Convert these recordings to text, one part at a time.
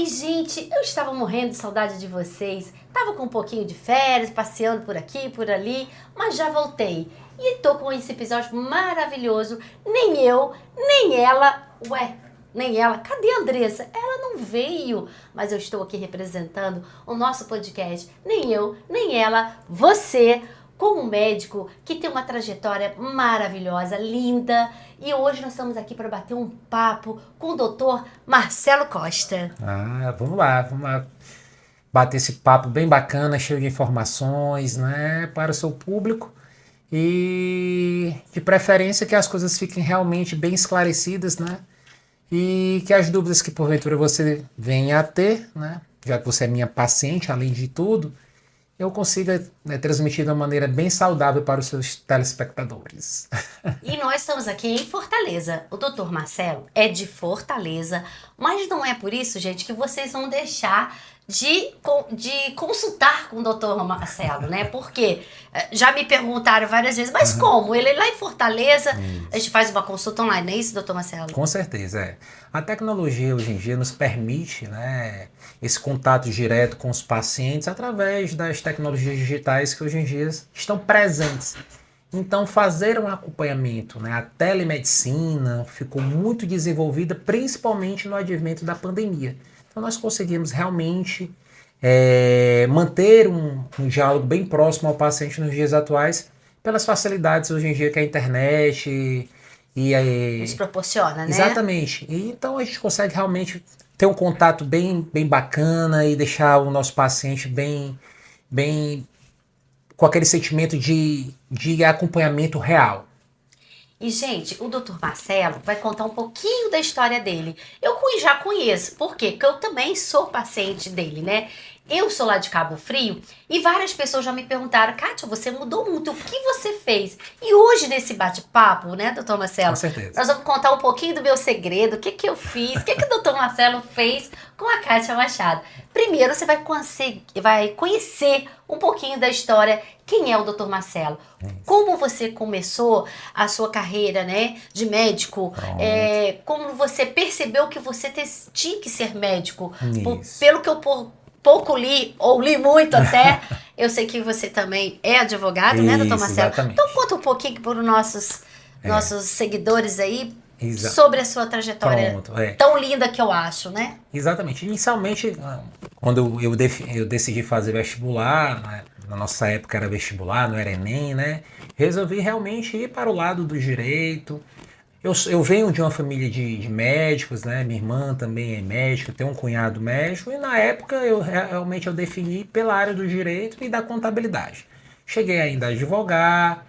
Ai, gente, eu estava morrendo de saudade de vocês. Tava com um pouquinho de férias, passeando por aqui, por ali, mas já voltei. E tô com esse episódio maravilhoso. Nem eu, nem ela. Ué, nem ela. Cadê a Andressa? Ela não veio. Mas eu estou aqui representando o nosso podcast. Nem eu, nem ela, você, como um médico que tem uma trajetória maravilhosa, linda. E hoje nós estamos aqui para bater um papo com o doutor Marcelo Costa. Vamos lá bater esse papo bem bacana, cheio de informações, né, para o seu público e de preferência que as coisas fiquem realmente bem esclarecidas, né, e que as dúvidas que porventura você venha a ter, né, já que você é minha paciente, além de tudo, eu consiga, né, transmitir de uma maneira bem saudável para os seus telespectadores. E nós estamos aqui em Fortaleza. O doutor Marcelo é de Fortaleza, mas não é por isso, gente, que vocês vão deixar de consultar com o doutor Marcelo, né? Porque já me perguntaram várias vezes, mas como? Ele é lá em Fortaleza, a gente faz uma consulta online, não é isso, doutor Marcelo? Com certeza, é. A tecnologia hoje em dia nos permite, né, esse contato direto com os pacientes através das tecnologias digitais que hoje em dia estão presentes. Então, fazer um acompanhamento, né, a telemedicina ficou muito desenvolvida, principalmente no advento da pandemia. Então, nós conseguimos realmente manter um diálogo bem próximo ao paciente nos dias atuais, pelas facilidades hoje em dia que a internet Nos proporciona, né? Exatamente. E então a gente consegue realmente ter um contato bem bacana e deixar o nosso paciente bem com aquele sentimento de acompanhamento real. E, gente, o doutor Marcelo vai contar um pouquinho da história dele. Eu já conheço, por quê? Porque eu também sou paciente dele, né? Eu sou lá de Cabo Frio e várias pessoas já me perguntaram, Kátia, você mudou muito, o que você fez? E hoje, nesse bate-papo, né, doutor Marcelo? Com certeza. Nós vamos contar um pouquinho do meu segredo, o que eu fiz, o que o doutor Marcelo fez com a Kátia Machado. Primeiro, você vai conhecer um pouquinho da história, quem é o doutor Marcelo. Como você começou a sua carreira, né, de médico, como você percebeu que você tinha que ser médico, pelo que eu pouco li, ou li muito até, eu sei que você também é advogado, né, doutor Marcelo? Exatamente. Então conta um pouquinho para os nossos seguidores aí, sobre a sua trajetória tão linda que eu acho, né? Exatamente. Inicialmente, quando eu decidi fazer vestibular, né, na nossa época era vestibular, não era Enem, né? Resolvi realmente ir para o lado do direito. Eu venho de uma família de médicos, né? Minha irmã também é médica, tenho um cunhado médico, e na época realmente eu defini pela área do direito e da contabilidade. Cheguei ainda a advogar,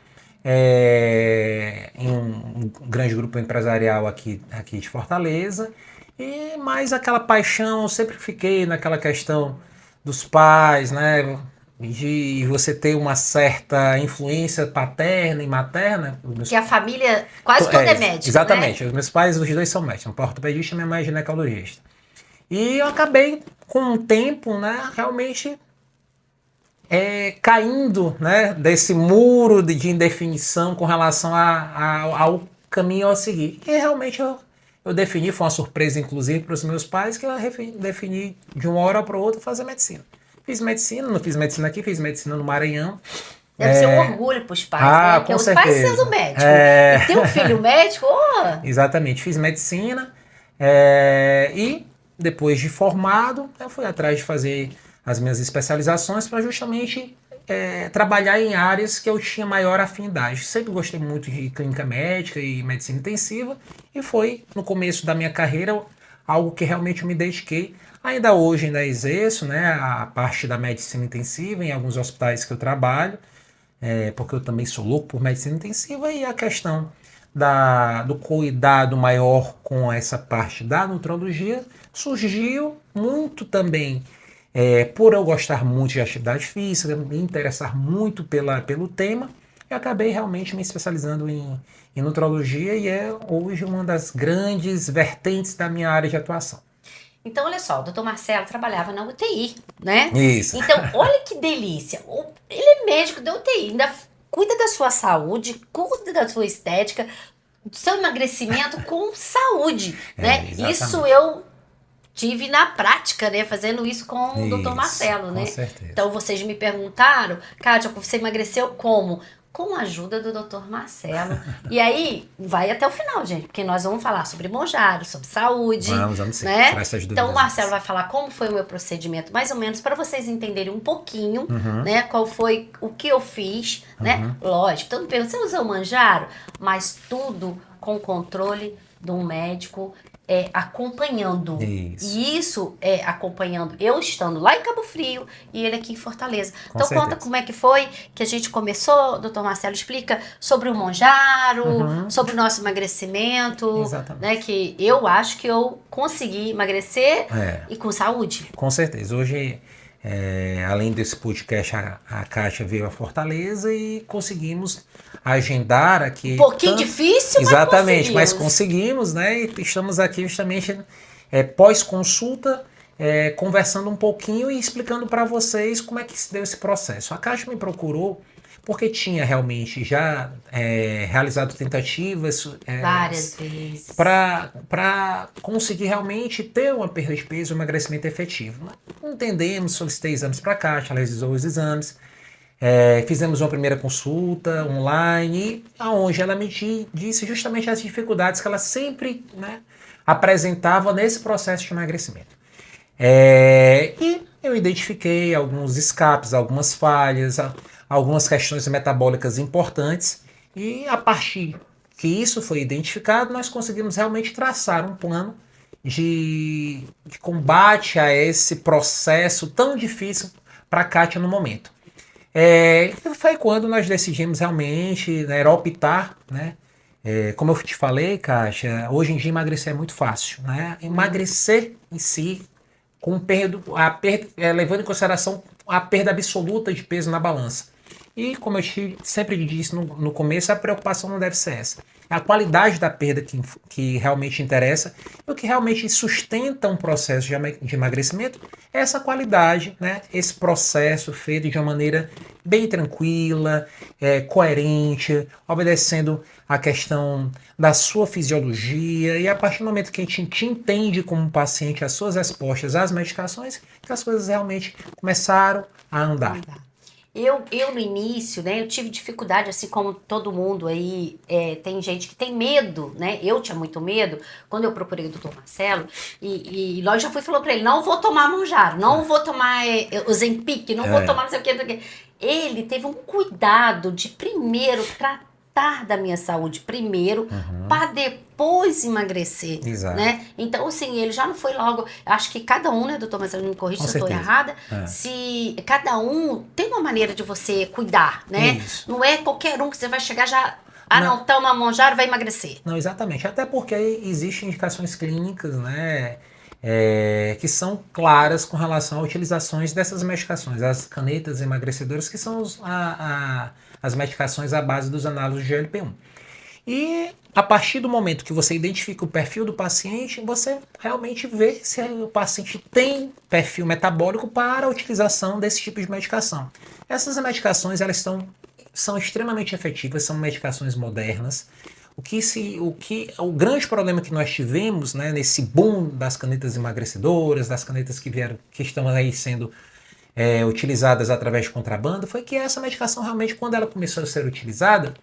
em um grande grupo empresarial aqui de Fortaleza, e mais aquela paixão, eu sempre fiquei naquela questão dos pais, né? De você ter uma certa influência paterna e materna. Que a família quase toda é médica, exatamente, né? Os meus pais, os dois são médicos, um ortopedista e minha mãe é ginecologista. E eu acabei, com o tempo, né, realmente caindo, né, desse muro de indefinição com relação ao caminho a seguir. E realmente eu defini, foi uma surpresa inclusive para os meus pais, que eu defini de uma hora para outra fazer medicina. Fiz medicina, não fiz medicina aqui, fiz medicina no Maranhão. Deve ser um orgulho para os pais, né? Porque os pais sendo médico. E ter um filho médico, Exatamente, fiz medicina e depois de formado, eu fui atrás de fazer as minhas especializações para justamente trabalhar em áreas que eu tinha maior afinidade. Sempre gostei muito de clínica médica e medicina intensiva e foi, no começo da minha carreira, algo que realmente eu me dediquei. Ainda hoje ainda exerço, né, a parte da medicina intensiva em alguns hospitais que eu trabalho, porque eu também sou louco por medicina intensiva, e a questão do cuidado maior com essa parte da nutrologia surgiu muito também por eu gostar muito de atividade física, me interessar muito pelo tema, eu acabei realmente me especializando em nutrologia e é hoje uma das grandes vertentes da minha área de atuação. Então, olha só, o doutor Marcelo trabalhava na UTI, né? Isso. Então, olha que delícia. Ele é médico da UTI, ainda cuida da sua saúde, cuida da sua estética, do seu emagrecimento com saúde, né? Exatamente. Isso eu tive na prática, né, fazendo isso com o Dr. Marcelo, né? Com certeza. Então vocês me perguntaram, Kátia, você emagreceu como? Com a ajuda do Dr. Marcelo. E aí, vai até o final, gente, porque nós vamos falar sobre Monjaro, sobre saúde. Vamos sim. Né? Essas Então o Marcelo dúvidas. vai falar como foi o meu procedimento, mais ou menos, para vocês entenderem um pouquinho, né, qual foi o que eu fiz, né? Lógico, todo mundo pergunta, você usou o Monjaro? Mas tudo com controle de um médico acompanhando. Isso. E isso é acompanhando eu estando lá em Cabo Frio e ele aqui em Fortaleza. Com Então certeza. conta como é que foi que a gente começou, doutor Marcelo, explica sobre o Monjaro, sobre o nosso emagrecimento, Exatamente. né, que eu acho que eu consegui emagrecer e com saúde. Com certeza. Hoje, além desse podcast, a Kátia veio a Fortaleza e conseguimos agendar aqui. Um pouquinho difícil, exatamente, mas mas conseguimos, né? E estamos aqui justamente pós-consulta, conversando um pouquinho e explicando para vocês como é que se deu esse processo. A Kátia me procurou porque tinha realmente já realizado tentativas várias vezes para conseguir realmente ter uma perda de peso e um emagrecimento efetivo. Entendemos, solicitei exames para a Kátia, ela realizou os exames, fizemos uma primeira consulta online, onde ela me disse justamente as dificuldades que ela sempre, né, apresentava nesse processo de emagrecimento. E eu identifiquei alguns escapes, algumas falhas, algumas questões metabólicas importantes, e a partir que isso foi identificado, nós conseguimos realmente traçar um plano de combate a esse processo tão difícil para a Kátia no momento. Foi quando nós decidimos realmente, né, optar, né? Como eu te falei, Kátia, hoje em dia emagrecer é muito fácil, né? Emagrecer em si, levando em consideração a perda absoluta de peso na balança. E como eu sempre disse no começo, a preocupação não deve ser essa. É a qualidade da perda que realmente interessa. E o que realmente sustenta um processo de emagrecimento é essa qualidade, né? Esse processo feito de uma maneira bem tranquila, coerente, obedecendo a questão da sua fisiologia. E a partir do momento que a gente te entende como paciente as suas respostas às medicações, que as coisas realmente começaram a andar. Eu no início, né, eu tive dificuldade, assim como todo mundo aí, tem gente que tem medo, né, eu tinha muito medo, quando eu procurei o Dr. Marcelo, e logo já fui falou pra ele, não vou tomar Monjaro, não vou tomar o Ozempic, não vou tomar não sei o que. Ele teve um cuidado de primeiro tratar da minha saúde primeiro, para depois emagrecer, Exato. né? Então, assim, ele já não foi logo... Acho que cada um, né, doutor Marcelo, me corrija se eu estou errada, se cada um tem uma maneira de você cuidar, né? Isso. Não é qualquer um que você vai chegar já... não toma Monjaro, vai emagrecer. Não, exatamente. Até porque existem indicações clínicas, né, que são claras com relação à utilizações dessas medicações, as canetas emagrecedoras, que são as medicações à base dos análogos de GLP-1. E a partir do momento que você identifica o perfil do paciente, você realmente vê se o paciente tem perfil metabólico para a utilização desse tipo de medicação. Essas medicações são extremamente efetivas, são medicações modernas. O grande problema que nós tivemos, né, nesse boom das canetas emagrecedoras, das canetas que estão aí sendo utilizadas através de contrabando, foi que essa medicação realmente, quando ela começou a ser utilizada,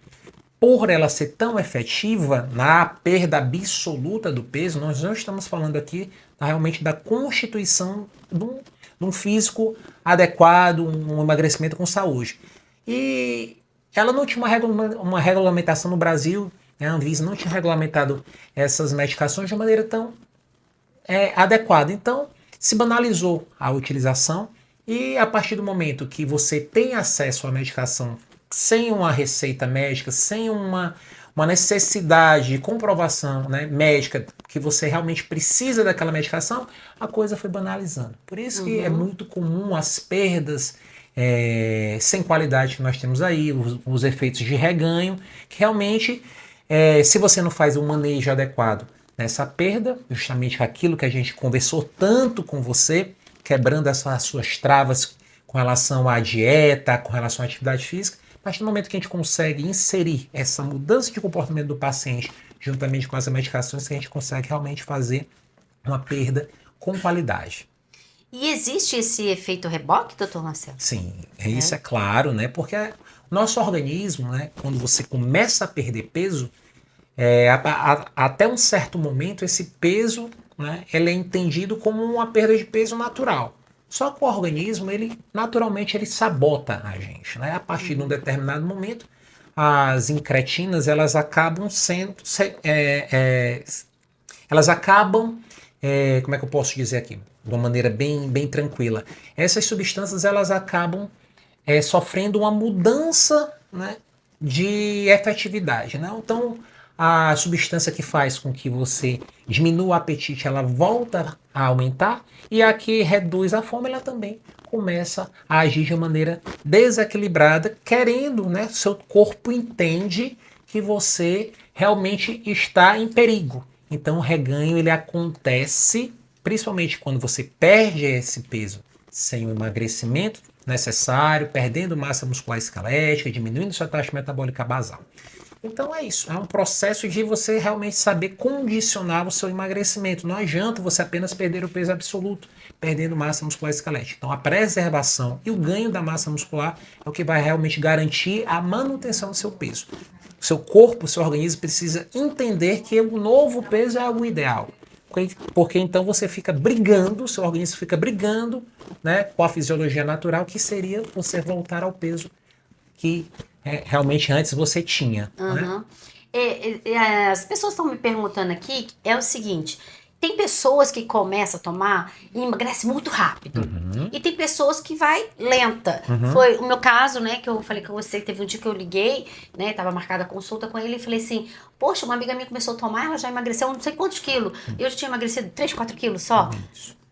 por ela ser tão efetiva na perda absoluta do peso, nós não estamos falando aqui realmente da constituição de um físico adequado, um emagrecimento com saúde. E ela não tinha uma regulamentação no Brasil, a Anvisa não tinha regulamentado essas medicações de uma maneira tão adequada. Então, se banalizou a utilização e a partir do momento que você tem acesso à medicação sem uma receita médica, sem uma necessidade de comprovação, né, médica, que você realmente precisa daquela medicação, a coisa foi banalizando. Por isso que é muito comum as perdas sem qualidade que nós temos aí, os efeitos de reganho, que realmente, se você não faz um manejo adequado nessa perda, justamente aquilo que a gente conversou tanto com você, quebrando as suas travas com relação à dieta, com relação à atividade física, a partir do momento que a gente consegue inserir essa mudança de comportamento do paciente juntamente com as medicações, a gente consegue realmente fazer uma perda com qualidade. E existe esse efeito reboque, doutor Marcelo? Sim, isso é claro, né? Porque nosso organismo, né, quando você começa a perder peso, até um certo momento esse peso, né, ele é entendido como uma perda de peso natural. Só que o organismo, ele naturalmente ele sabota a gente, né? A partir de um determinado momento, as incretinas elas acabam como é que eu posso dizer aqui? De uma maneira bem tranquila. Essas substâncias elas acabam sofrendo uma mudança, né, de efetividade, né? Então, a substância que faz com que você diminua o apetite, ela volta a aumentar, e a que reduz a fome, ela também começa a agir de uma maneira desequilibrada, querendo, né? Seu corpo entende que você realmente está em perigo. Então, o reganho ele acontece principalmente quando você perde esse peso sem o emagrecimento necessário, perdendo massa muscular esquelética, diminuindo sua taxa metabólica basal. Então é isso, é um processo de você realmente saber condicionar o seu emagrecimento. Não adianta você apenas perder o peso absoluto, perdendo massa muscular esquelética. Então a preservação e o ganho da massa muscular é o que vai realmente garantir a manutenção do seu peso. O seu corpo, o seu organismo precisa entender que o novo peso é o ideal. Porque então você fica brigando, o seu organismo fica brigando, né, com a fisiologia natural, que seria você voltar ao peso que realmente antes você tinha. Uhum. Né? As pessoas estão me perguntando aqui, é o seguinte, tem pessoas que começam a tomar e emagrece muito rápido. Uhum. E tem pessoas que vai lenta. Uhum. Foi o meu caso, né, que eu falei com você, teve um dia que eu liguei, né, tava marcada a consulta com ele e falei assim, poxa, uma amiga minha começou a tomar, ela já emagreceu não sei quantos quilos. Eu já tinha emagrecido 3, 4 quilos só.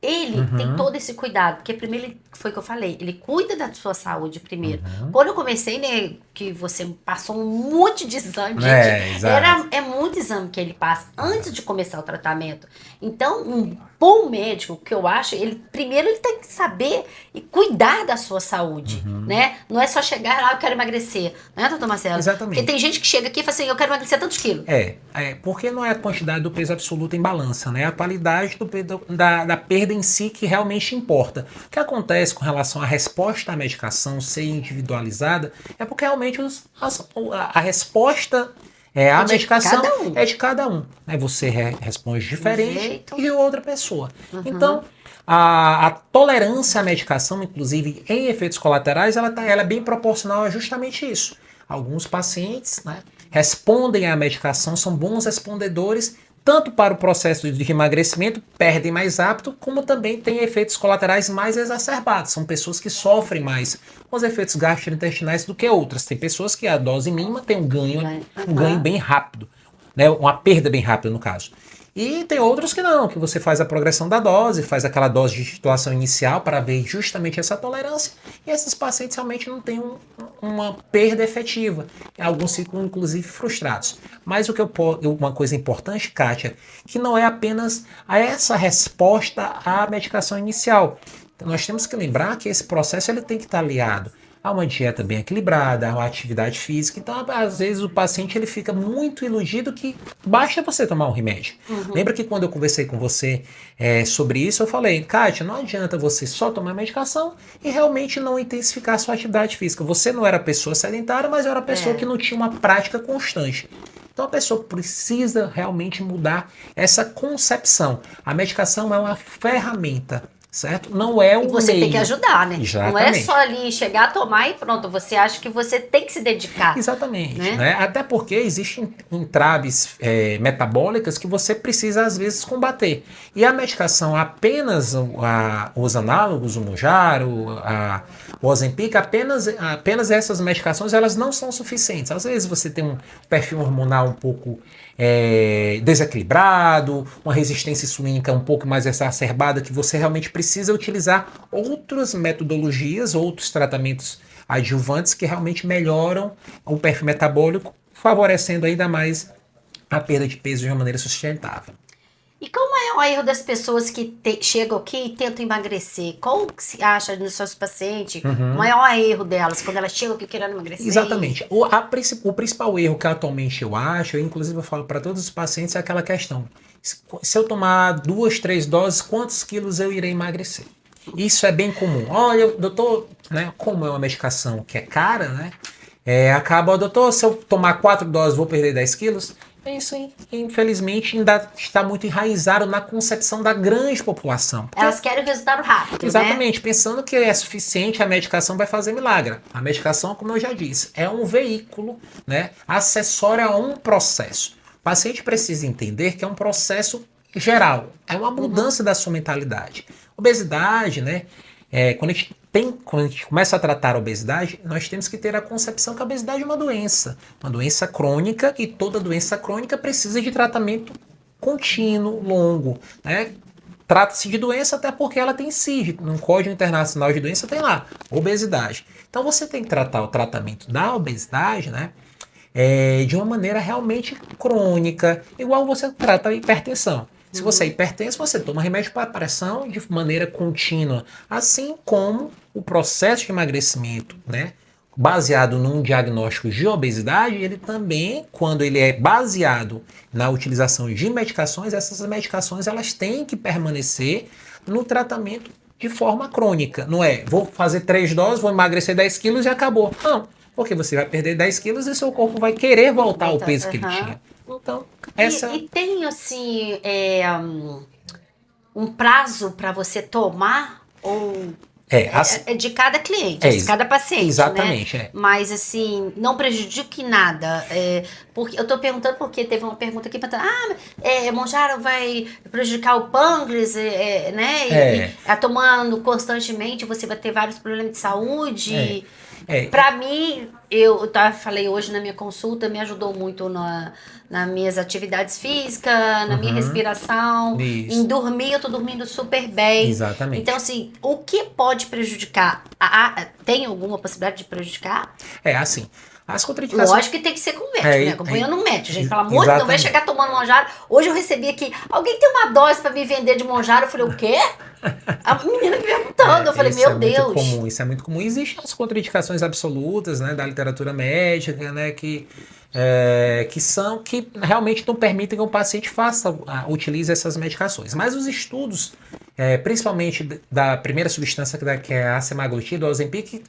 Ele tem todo esse cuidado, porque primeiro, foi o que eu falei, ele cuida da sua saúde primeiro. Quando eu comecei, né, que você passou um monte de exame, gente, é muito exame que ele passa antes de começar o tratamento. Então, um bom médico, que eu acho, primeiro ele tem que saber e cuidar da sua saúde, né? Não é só chegar lá, eu quero emagrecer, né, doutor Marcelo? Exatamente. Porque tem gente que chega aqui e fala assim, eu quero emagrecer tantos quilos. Porque não é a quantidade do peso absoluto em balança, né? É a qualidade da perda em si que realmente importa. O que acontece com relação à resposta à medicação ser individualizada é porque realmente a resposta à medicação é de cada um. Né? Você responde diferente de outra pessoa. Então, a tolerância à medicação, inclusive em efeitos colaterais, ela é bem proporcional a justamente isso. Alguns pacientes, né, respondem à medicação, são bons respondedores, tanto para o processo de emagrecimento, perdem mais rápido, como também tem efeitos colaterais mais exacerbados. São pessoas que sofrem mais com os efeitos gastrointestinais do que outras. Tem pessoas que a dose mínima tem um ganho bem rápido, né? Uma perda bem rápida no caso. E tem outros que não, que você faz a progressão da dose, faz aquela dose de titulação inicial para ver justamente essa tolerância, e esses pacientes realmente não têm uma perda efetiva. Alguns ficam, inclusive, frustrados. Mas uma coisa importante, Kátia, que não é apenas essa resposta à medicação inicial. Então, nós temos que lembrar que esse processo ele tem que estar aliado a uma dieta bem equilibrada, a uma atividade física. Então, às vezes, o paciente ele fica muito iludido que basta você tomar um remédio. Lembra que quando eu conversei com você sobre isso, eu falei, Kátia, não adianta você só tomar medicação e realmente não intensificar a sua atividade física. Você não era pessoa sedentária, mas era pessoa que não tinha uma prática constante. Então, a pessoa precisa realmente mudar essa concepção. A medicação é uma ferramenta, certo? Não é o meio. E você tem que ajudar, né? Exatamente. Não é só ali chegar, tomar e pronto. Você acha que você tem que se dedicar. Exatamente. Né? Até porque existem entraves metabólicas que você precisa, às vezes, combater. E a medicação, apenas os análogos, o Mounjaro, o Ozempic, apenas essas medicações, elas não são suficientes. Às vezes você tem um perfil hormonal um pouco desequilibrado, uma resistência insulínica um pouco mais exacerbada, que você realmente precisa utilizar outras metodologias, outros tratamentos adjuvantes que realmente melhoram o perfil metabólico, favorecendo ainda mais a perda de peso de uma maneira sustentável. E como é maior erro das pessoas que chegam aqui e tentam emagrecer? Qual que se acha nos seus pacientes o maior erro delas quando elas chegam aqui querendo emagrecer? Exatamente. O principal erro que atualmente eu acho, inclusive eu falo para todos os pacientes, é aquela questão. Se eu tomar 2, 3 doses, quantos quilos eu irei emagrecer? Isso é bem comum. Olha, doutor, né, como é uma medicação que é cara, né? Acaba, doutor, se eu tomar 4 doses, vou perder 10 quilos? Isso, infelizmente, ainda está muito enraizado na concepção da grande população. Elas querem o resultado rápido, exatamente, né? pensando que é suficiente, a medicação vai fazer milagre. A medicação, como eu já disse, é um veículo, né, acessório a um processo. O paciente precisa entender que é um processo geral, é uma mudança da sua mentalidade. Obesidade, né? Quando a gente começa a tratar a obesidade, nós temos que ter a concepção que a obesidade é uma doença crônica, e toda doença crônica precisa de tratamento contínuo, longo, né? Trata-se de doença até porque ela tem CID, no Código Internacional de Doença tem lá, obesidade. Então você tem que tratar o tratamento da obesidade, né? De uma maneira realmente crônica, igual você trata a hipertensão. Se você é hipertenso, você toma remédio para pressão de maneira contínua, assim como o processo de emagrecimento, né, baseado num diagnóstico de obesidade, ele também, quando ele é baseado na utilização de medicações, essas medicações elas têm que permanecer no tratamento de forma crônica. Não é, vou fazer 3 doses, vou emagrecer 10 quilos e acabou. Não, porque você vai perder 10 quilos e seu corpo vai querer voltar ao peso que ele tinha. Então, E tem, assim, um prazo para você tomar? Ou é de cada cliente, de cada paciente, exatamente, né? Mas, assim, não prejudique nada. Porque eu tô perguntando porque teve uma pergunta aqui, perguntando, Mounjaro vai prejudicar o pâncreas, né? E tomando constantemente, você vai ter vários problemas de saúde. Para mim, eu falei hoje na minha consulta, me ajudou muito nas minhas atividades físicas, na minha respiração, em dormir, eu tô dormindo super bem. Exatamente. Então, assim, o que pode prejudicar? Tem alguma possibilidade de prejudicar? Assim, as contraindicações... Lógico que tem que ser com médico, né? Acompanhando um médico, gente. Pelo amor de Deus, não vai chegar tomando Mounjaro. Hoje eu recebi aqui, alguém tem uma dose para me vender de Mounjaro? Eu falei, o quê? A menina me perguntando, eu falei, meu Deus. Isso é muito comum. Existem as contraindicações absolutas, né, da literatura médica, né, que realmente não permitem que o paciente utilize essas medicações. Mas os estudos, principalmente da primeira substância, que é a semaglutida, o Ozempic,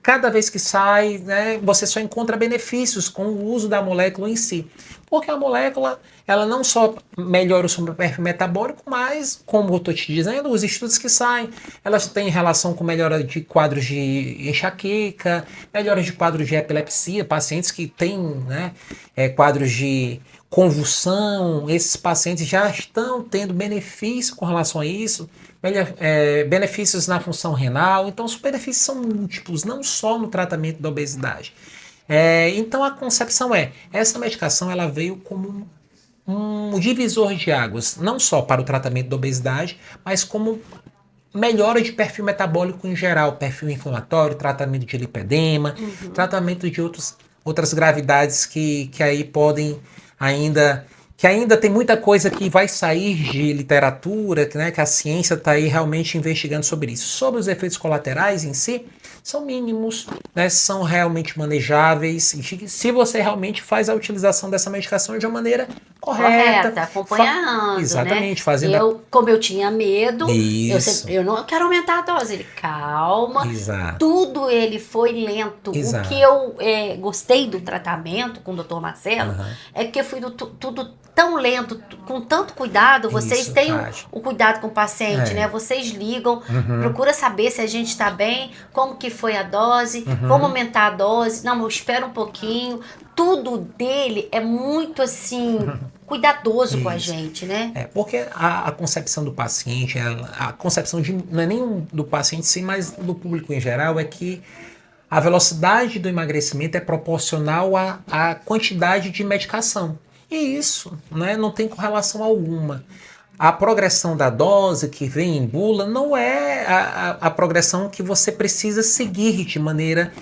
cada vez que sai, né, você só encontra benefícios com o uso da molécula em si. Porque a molécula, ela não só melhora o seu perfil metabólico, mas, como eu estou te dizendo, os estudos que saem, elas têm relação com melhora de quadros de enxaqueca, melhora de quadros de epilepsia, pacientes que têm, né, quadros de convulsão, esses pacientes já estão tendo benefício com relação a isso, benefícios na função renal. Então os benefícios são múltiplos, não só no tratamento da obesidade. Então a concepção essa medicação ela veio como um divisor de águas, não só para o tratamento da obesidade, mas como melhora de perfil metabólico em geral, perfil inflamatório, tratamento de lipedema, tratamento de outras gravidades que aí podem que ainda tem muita coisa que vai sair de literatura, né, que a ciência está aí realmente investigando sobre isso. Sobre os efeitos colaterais em si, são mínimos, né, são realmente manejáveis, se você realmente faz a utilização dessa medicação de uma maneira correta, acompanhando, exatamente, né? fazendo... Como eu tinha medo, eu não quero aumentar a dose. Ele, calma, Exato. tudo ele foi lento. Exato. O que eu gostei do tratamento com o Dr. Marcelo é que foi tudo tão lento, com tanto cuidado. Vocês têm o cuidado com o paciente, né? Vocês ligam, procura saber se a gente está bem, como que foi a dose, vamos aumentar a dose, não, eu espero um pouquinho. Tudo dele é muito assim, cuidadoso com a gente, né? Porque a concepção do paciente, a concepção não é nem do paciente sim, mas do público em geral, é que a velocidade do emagrecimento é proporcional à quantidade de medicação. E isso, né, não tem correlação alguma. A progressão da dose que vem em bula não é a progressão que você precisa seguir de maneira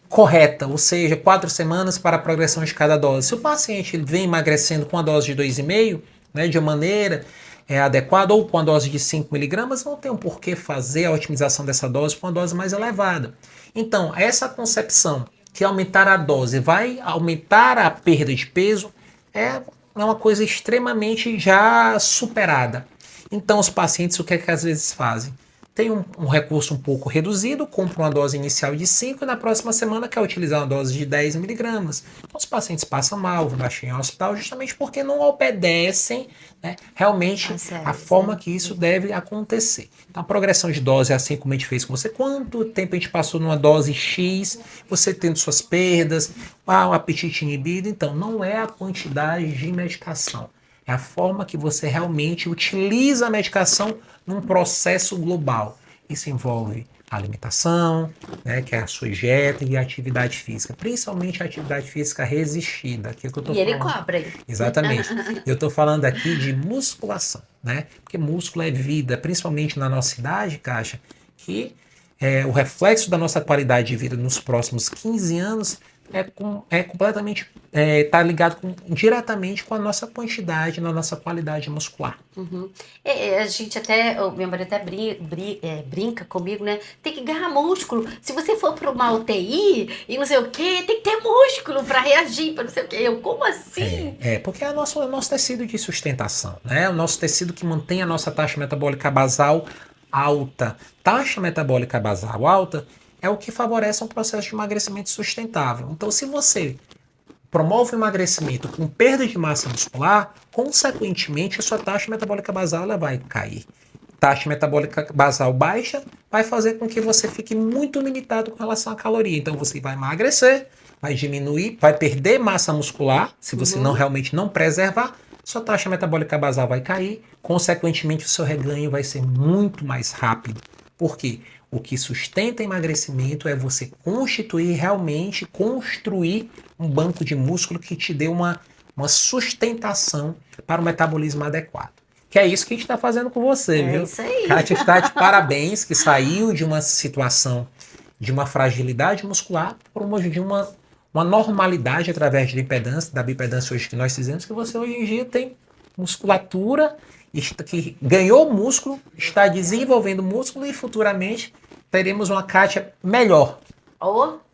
correta, ou seja, 4 semanas para a progressão de cada dose. Se o paciente vem emagrecendo com a dose de 2,5, né, de uma maneira é adequada, ou com a dose de 5 miligramas, não tem um porquê fazer a otimização dessa dose com uma dose mais elevada. Então, essa concepção que aumentar a dose vai aumentar a perda de peso é uma coisa extremamente já superada. Então, os pacientes, o que é que às vezes fazem? Tem um recurso um pouco reduzido, compra uma dose inicial de 5 e na próxima semana quer utilizar uma dose de 10 miligramas. Então, os pacientes passam mal, vão baixar em hospital, justamente porque não obedecem, né, realmente a forma que isso deve acontecer. Então, a progressão de dose é assim como a gente fez com você. Quanto tempo a gente passou numa dose X, você tendo suas perdas, o apetite inibido. Então, não é a quantidade de medicação. É a forma que você realmente utiliza a medicação num processo global. Isso envolve a alimentação, né, que é a sua dieta, e a atividade física. Principalmente a atividade física resistida. Que é que eu tô falando. Ele cobra aí. Exatamente. Eu estou falando aqui de musculação, né? Porque músculo é vida, principalmente na nossa idade, Kátia, que o reflexo da nossa qualidade de vida nos próximos 15 anos é completamente tá ligado diretamente com a nossa quantidade, na nossa qualidade muscular. Uhum. A gente até, o meu marido até brinca comigo, né? Tem que ganhar músculo. Se você for para uma UTI e não sei o quê, tem que ter músculo para reagir, para não sei o quê. Eu, como assim? Porque é o nosso tecido de sustentação, né? O nosso tecido que mantém a nossa taxa metabólica basal alta. Taxa metabólica basal alta é o que favorece um processo de emagrecimento sustentável. Então, se você promove o emagrecimento com perda de massa muscular, consequentemente, a sua taxa metabólica basal ela vai cair. Taxa metabólica basal baixa vai fazer com que você fique muito limitado com relação à caloria. Então, você vai emagrecer, vai diminuir, vai perder massa muscular, se você realmente não preservar, sua taxa metabólica basal vai cair, consequentemente, o seu reganho vai ser muito mais rápido. Por quê? O que sustenta emagrecimento é você realmente construir um banco de músculo que te dê uma sustentação para o metabolismo adequado. Que é isso que a gente está fazendo com você, viu? Isso aí. Kátia está de parabéns, que saiu de uma situação de uma fragilidade muscular de uma normalidade através da bipedância hoje que nós fizemos, que você hoje em dia tem musculatura, que ganhou músculo, está desenvolvendo músculo e futuramente teremos uma Kátia melhor.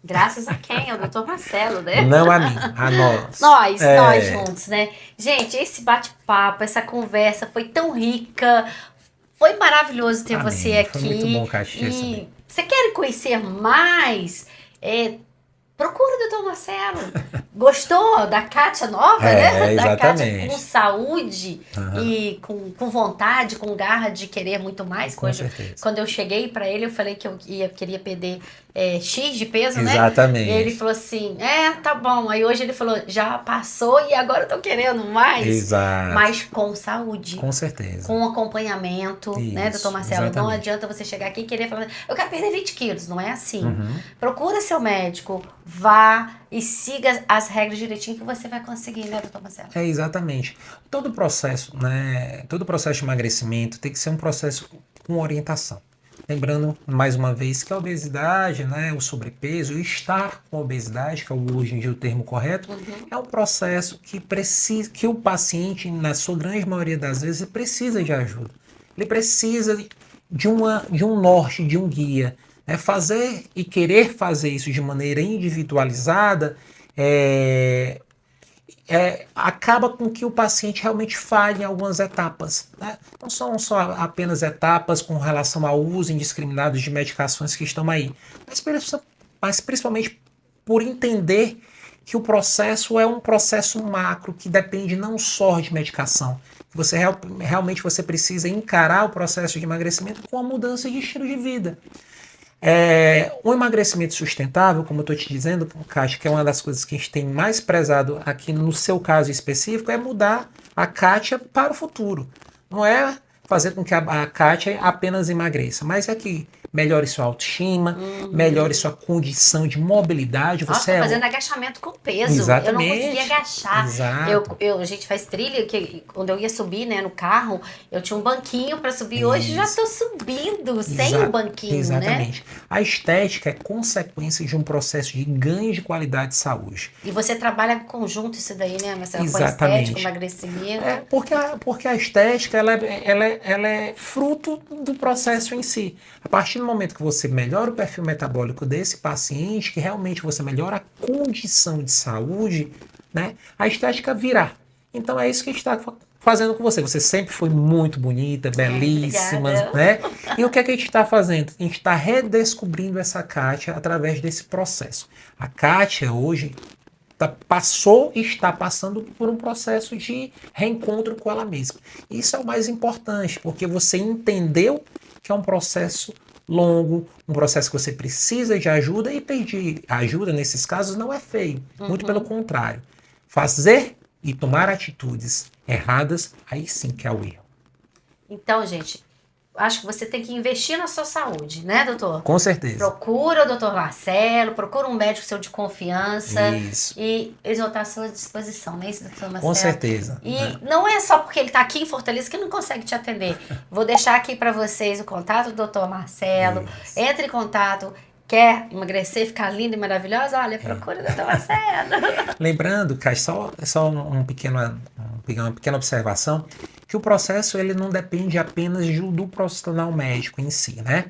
Graças a quem? Ao Dr. Marcelo, né? Não a mim, a nós. Nós juntos, né? Gente, esse bate-papo, essa conversa foi tão rica. Foi maravilhoso ter você aqui. Foi muito bom, Kátia. E você quer conhecer mais? Procura o Dr. Marcelo. Gostou da Kátia nova, né? Da Kátia com saúde e com vontade, com garra de querer muito mais. Quando eu cheguei pra ele, eu falei que eu queria perder X de peso, né? Exatamente. E ele falou assim, tá bom. Aí hoje ele falou, já passou e agora eu tô querendo mais. Exato. Mas com saúde. Com certeza. Com acompanhamento, né, doutor Marcelo? Exatamente. Não adianta você chegar aqui e querer falar, eu quero perder 20 quilos. Não é assim. Procura seu médico, vá e siga as regras direitinho que você vai conseguir, né, doutor Marcelo? Exatamente. Todo o processo de emagrecimento tem que ser um processo com orientação. Lembrando, mais uma vez, que a obesidade, né, o sobrepeso, o estar com obesidade, que é hoje em dia o termo correto, é um processo que o paciente, na sua grande maioria das vezes, precisa de ajuda. Ele precisa de um norte, de um guia. Fazer e querer fazer isso de maneira individualizada acaba com que o paciente realmente falhe em algumas etapas. Né? Não são só apenas etapas com relação ao uso indiscriminado de medicações que estão aí, mas principalmente por entender que o processo é um processo macro que depende não só de medicação. Realmente você precisa encarar o processo de emagrecimento com a mudança de estilo de vida. Um emagrecimento sustentável, como eu estou te dizendo, Kátia, que é uma das coisas que a gente tem mais prezado aqui no seu caso específico, é mudar a Kátia para o futuro. Não é fazer com que a Kátia apenas emagreça, mas é que melhore sua autoestima, melhore sua condição de mobilidade. Nossa, Você tô fazendo agachamento com peso. Exatamente. Eu não conseguia agachar. Exato. A gente faz trilha, que quando eu ia subir, né, no carro, eu tinha um banquinho para subir. Hoje já tô subindo sem o banquinho, exatamente. né? A estética é consequência de um processo de ganho de qualidade de saúde. E você trabalha em conjunto isso daí, né, Marcelo? Com Exatamente. estética, emagrecimento. Porque a estética ela é fruto do processo em si. A partir do momento que você melhora o perfil metabólico desse paciente, que realmente você melhora a condição de saúde, né, a estética virá. Então é isso que a gente está fazendo com você. Você sempre foi muito bonita, belíssima, né? E o que é que a gente está fazendo? A gente está redescobrindo essa Kátia através desse processo. A Kátia hoje passou e está passando por um processo de reencontro com ela mesma. Isso é o mais importante, porque você entendeu que é um processo longo, um processo que você precisa de ajuda, e pedir ajuda nesses casos não é feio, muito pelo contrário. Fazer e tomar atitudes erradas, aí sim que é o erro. Então, gente, acho que você tem que investir na sua saúde, né, doutor? Com certeza. Procura o doutor Marcelo, procura um médico seu de confiança. Isso. E eles vão estar à sua disposição, né, esse doutor Marcelo? Com certeza. E não é só porque ele está aqui em Fortaleza que ele não consegue te atender. Vou deixar aqui para vocês o contato do doutor Marcelo. Isso. Entre em contato. Quer emagrecer, ficar linda e maravilhosa? Olha, procura o doutor Marcelo. Lembrando, Cássio, só uma pequena observação, que o processo ele não depende apenas do profissional médico em si, né?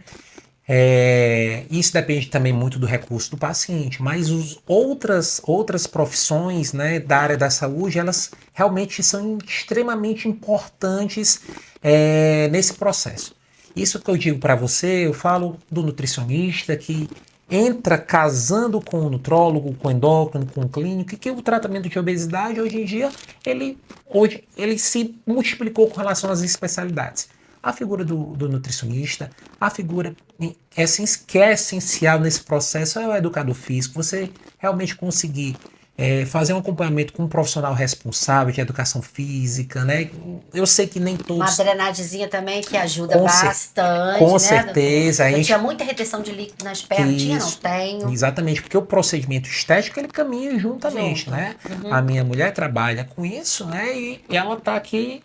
Isso depende também muito do recurso do paciente, mas outras profissões, né, da área da saúde, elas realmente são extremamente importantes nesse processo. Isso que eu digo para você, eu falo do nutricionista que entra casando com o nutrólogo, com o endócrino, com o clínico, e que o tratamento de obesidade hoje em dia, ele se multiplicou com relação às especialidades. A figura do nutricionista, a figura que é essencial nesse processo é o educador físico, você realmente conseguir fazer um acompanhamento com um profissional responsável de educação física, né? Eu sei que nem todos... Uma drenagemzinha também que ajuda bastante, com né, certeza. Eu tinha muita retenção de líquido nas pernas, não tenho. Exatamente, porque o procedimento estético, ele caminha juntamente, né? A minha mulher trabalha com isso, né? E ela está aqui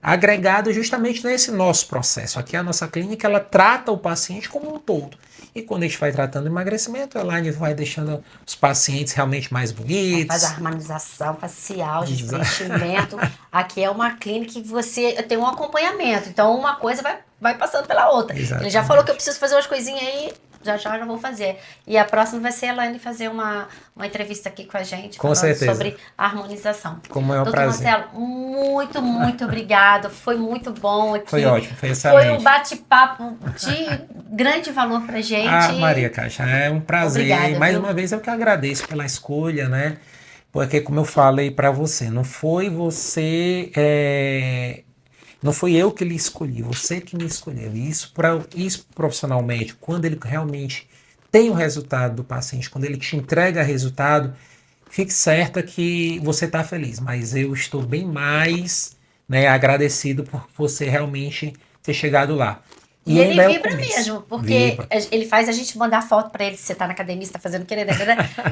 agregada justamente nesse nosso processo. Aqui a nossa clínica, ela trata o paciente como um todo. E quando a gente vai tratando emagrecimento, a Elaine vai deixando os pacientes realmente mais bonitos. Faz a harmonização facial, gente, preenchimento. Aqui é uma clínica que você tem um acompanhamento. Então, uma coisa vai passando pela outra. Exatamente. Ele já falou que eu preciso fazer umas coisinhas aí, já vou fazer. E a próxima vai ser a Elaine fazer uma entrevista aqui com a gente. Com certeza. Sobre a harmonização. Como é um prazer. Marcelo, muito obrigado. Foi muito bom aqui. Foi ótimo, foi excelente. Foi um bate-papo de grande valor pra gente. Maria Kátia, é um prazer. Obrigada, mais viu? uma vez eu que agradeço pela escolha, né? Porque como eu falei para você, não foi não foi eu que lhe escolhi, você que me escolheu. Isso profissionalmente, quando ele realmente tem o resultado do paciente, quando ele te entrega resultado, fique certa que você está feliz. Mas eu estou bem mais, né, agradecido por você realmente ter chegado lá. E ele vibra mesmo, porque ele faz a gente mandar foto pra ele, se você tá na academia, você tá fazendo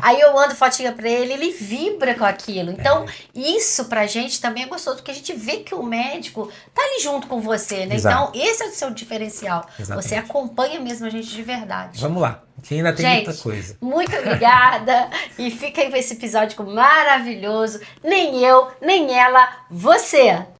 aí eu mando fotinha pra ele vibra com aquilo. Então, isso pra gente também é gostoso, porque a gente vê que o médico tá ali junto com você, né? Exato. Então, esse é o seu diferencial. Exatamente. Você acompanha mesmo a gente de verdade. Vamos lá, que ainda tem gente, muita coisa. Muito obrigada. E fica aí com esse episódio maravilhoso. Nem eu, nem ela, você.